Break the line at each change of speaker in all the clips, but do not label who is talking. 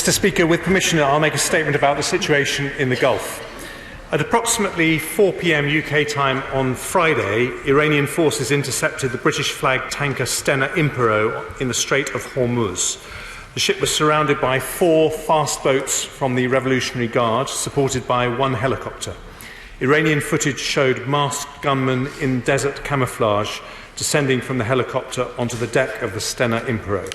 Mr. Speaker, with permission, I'll make a statement about the situation in the Gulf. At approximately 4 p.m. UK time on Friday, Iranian forces intercepted the British flagged tanker Stena Impero in the Strait of Hormuz. The ship was surrounded by 4 fast boats from the Revolutionary Guard, supported by 1 helicopter. Iranian footage showed masked gunmen in desert camouflage descending from the helicopter onto the deck of the Stena Impero.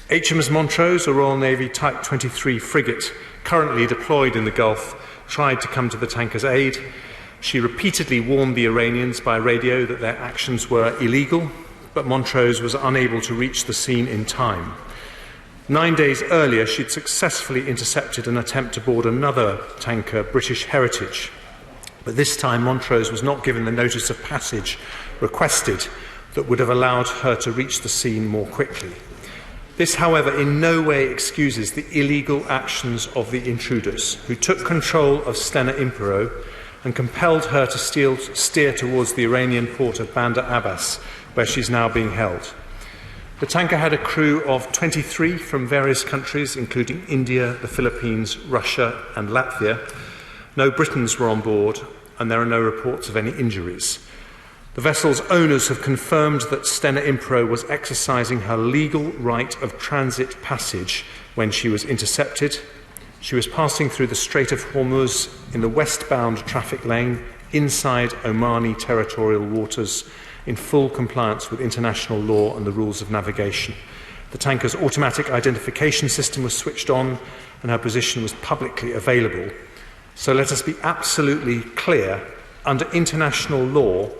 HMS Montrose, a Royal Navy Type 23 frigate currently deployed in the Gulf, tried to come to the tanker's aid. She repeatedly warned the Iranians by radio that their actions were illegal, but Montrose was unable to reach the scene in time. 9 days earlier, she'd successfully intercepted an attempt to board another tanker, British Heritage. But this time, Montrose was not given the notice of passage requested that would have allowed her to reach the scene more quickly. This, however, in no way excuses the illegal actions of the intruders, who took control of Stena Impero and compelled her to steer towards the Iranian port of Bandar Abbas, where she's now being held. The tanker had a crew of 23 from various countries, including India, the Philippines, Russia and Latvia. No Britons were on board, and there are no reports of any injuries. The vessel's owners have confirmed that Stena Impero was exercising her legal right of transit passage when she was intercepted. She was passing through the Strait of Hormuz in the westbound traffic lane inside Omani territorial waters in full compliance with international law and the rules of navigation. The tanker's automatic identification system was switched on and her position was publicly available. So let us be absolutely clear, under international law,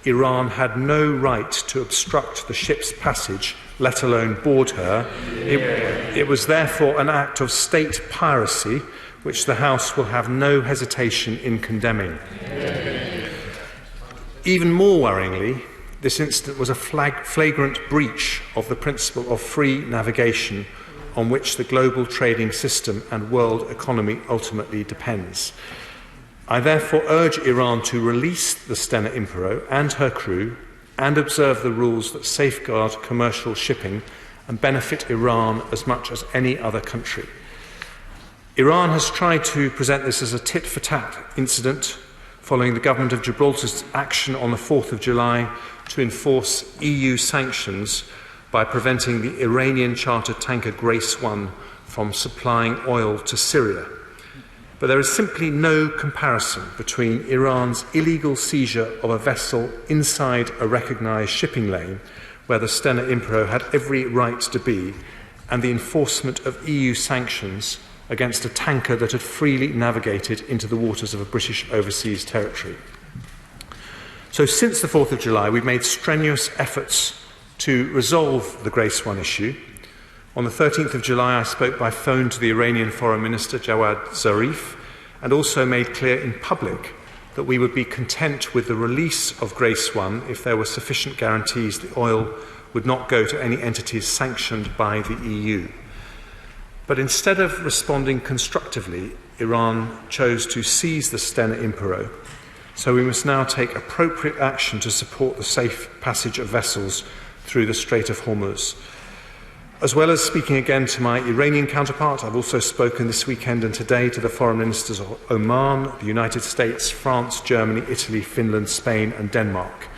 Iran had no right to obstruct the ship's passage, let alone board her. It was therefore an act of state piracy, which the House will have no hesitation in condemning. Even more worryingly, this incident was a flagrant breach of the principle of free navigation on which the global trading system and world economy ultimately depends. I therefore urge Iran to release the Stena Impero and her crew and observe the rules that safeguard commercial shipping and benefit Iran as much as any other country. Iran has tried to present this as a tit-for-tat incident following the government of Gibraltar's action on the 4th of July to enforce EU sanctions by preventing the Iranian chartered tanker Grace 1 from supplying oil to Syria. But there is simply no comparison between Iran's illegal seizure of a vessel inside a recognised shipping lane, where the Stena Impero had every right to be, and the enforcement of EU sanctions against a tanker that had freely navigated into the waters of a British overseas territory. So since the 4th of July, we've made strenuous efforts to resolve the Grace 1 issue. On the 13th of July, I spoke by phone to the Iranian Foreign Minister, Jawad Zarif, and also made clear in public that we would be content with the release of Grace 1 if there were sufficient guarantees the oil would not go to any entities sanctioned by the EU. But instead of responding constructively, Iran chose to seize the Stena Impero. So we must now take appropriate action to support the safe passage of vessels through the Strait of Hormuz. As well as speaking again to my Iranian counterpart, I've also spoken this weekend and today to the foreign ministers of Oman, the United States, France, Germany, Italy, Finland, Spain and Denmark.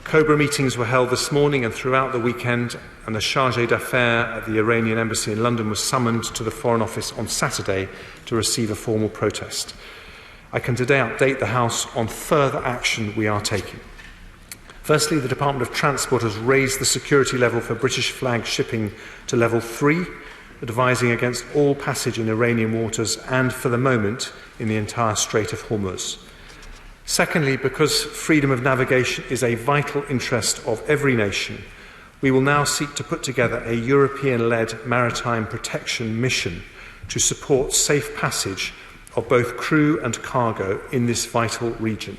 COBRA meetings were held this morning and throughout the weekend, and the chargé d'affaires at the Iranian embassy in London was summoned to the Foreign Office on Saturday to receive a formal protest. I can today update the House on further action we are taking. Firstly, the Department of Transport has raised the security level for British flag shipping to level 3, advising against all passage in Iranian waters and, for the moment, in the entire Strait of Hormuz. Secondly, because freedom of navigation is a vital interest of every nation, we will now seek to put together a European-led maritime protection mission to support safe passage of both crew and cargo in this vital region.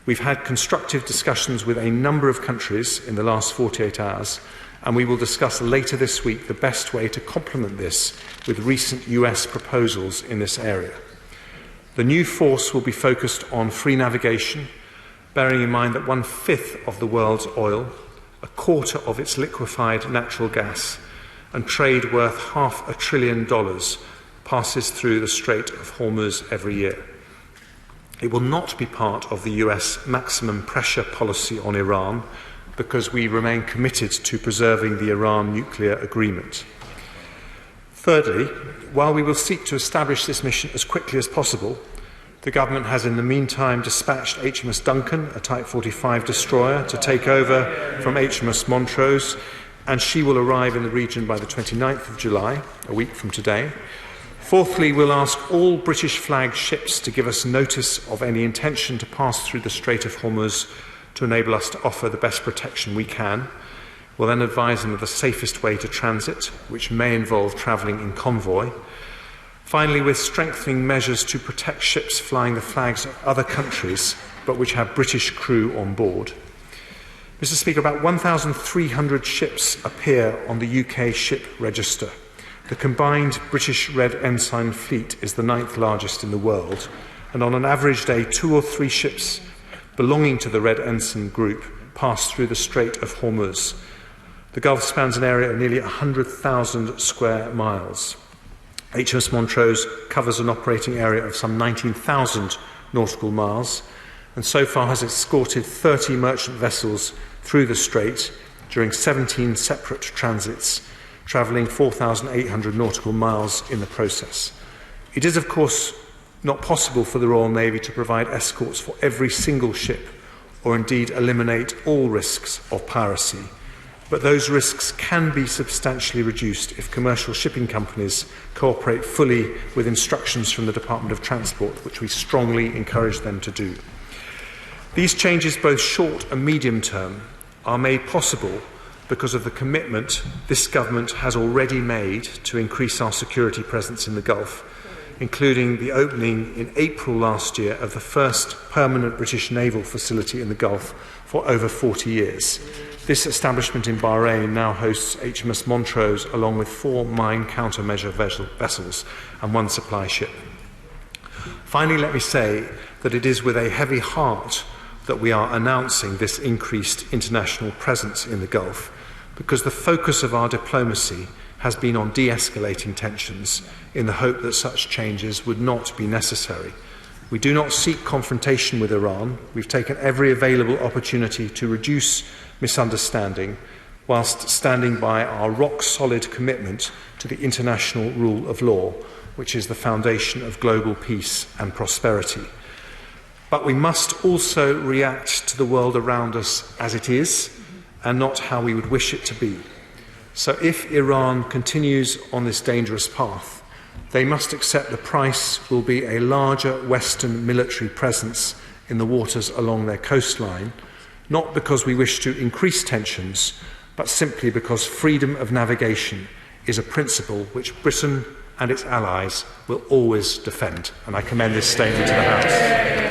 We've had constructive discussions with a number of countries in the last 48 hours, and we will discuss later this week the best way to complement this with recent US proposals in this area. The new force will be focused on free navigation, bearing in mind that 1/5 of the world's oil, 1/4 of its liquefied natural gas, and trade worth $500 billion passes through the Strait of Hormuz every year. It will not be part of the US maximum pressure policy on Iran because we remain committed to preserving the Iran nuclear agreement. Thirdly, while we will seek to establish this mission as quickly as possible, the government has in the meantime dispatched HMS Duncan, a Type 45 destroyer, to take over from HMS Montrose, and she will arrive in the region by the 29th of July, a week from today. Fourthly, we'll ask all British flagged ships to give us notice of any intention to pass through the Strait of Hormuz to enable us to offer the best protection we can. We'll then advise them of the safest way to transit, which may involve travelling in convoy. Finally, we're strengthening measures to protect ships flying the flags of other countries, but which have British crew on board. Mr. Speaker, about 1,300 ships appear on the UK ship register. The combined British Red Ensign fleet is the 9th largest in the world, and on an average day, 2 or 3 ships belonging to the Red Ensign group pass through the Strait of Hormuz. The Gulf spans an area of nearly 100,000 square miles. HMS Montrose covers an operating area of some 19,000 nautical miles, and so far has escorted 30 merchant vessels through the strait during 17 separate transits, travelling 4,800 nautical miles in the process. It is, of course, not possible for the Royal Navy to provide escorts for every single ship, or indeed eliminate all risks of piracy, but those risks can be substantially reduced if commercial shipping companies cooperate fully with instructions from the Department of Transport, which we strongly encourage them to do. These changes, both short and medium term, are made possible because of the commitment this government has already made to increase our security presence in the Gulf, including the opening in April last year of the first permanent British naval facility in the Gulf for over 40 years. This establishment in Bahrain now hosts HMS Montrose along with 4 mine countermeasure vessels and 1 supply ship. Finally, let me say that it is with a heavy heart that we are announcing this increased international presence in the Gulf, because the focus of our diplomacy has been on de-escalating tensions in the hope that such changes would not be necessary. We do not seek confrontation with Iran. We've taken every available opportunity to reduce misunderstanding whilst standing by our rock-solid commitment to the international rule of law, which is the foundation of global peace and prosperity. But we must also react to the world around us as it is and not how we would wish it to be. So if Iran continues on this dangerous path, they must accept the price will be a larger Western military presence in the waters along their coastline, not because we wish to increase tensions, but simply because freedom of navigation is a principle which Britain and its allies will always defend. And I commend this statement to the House.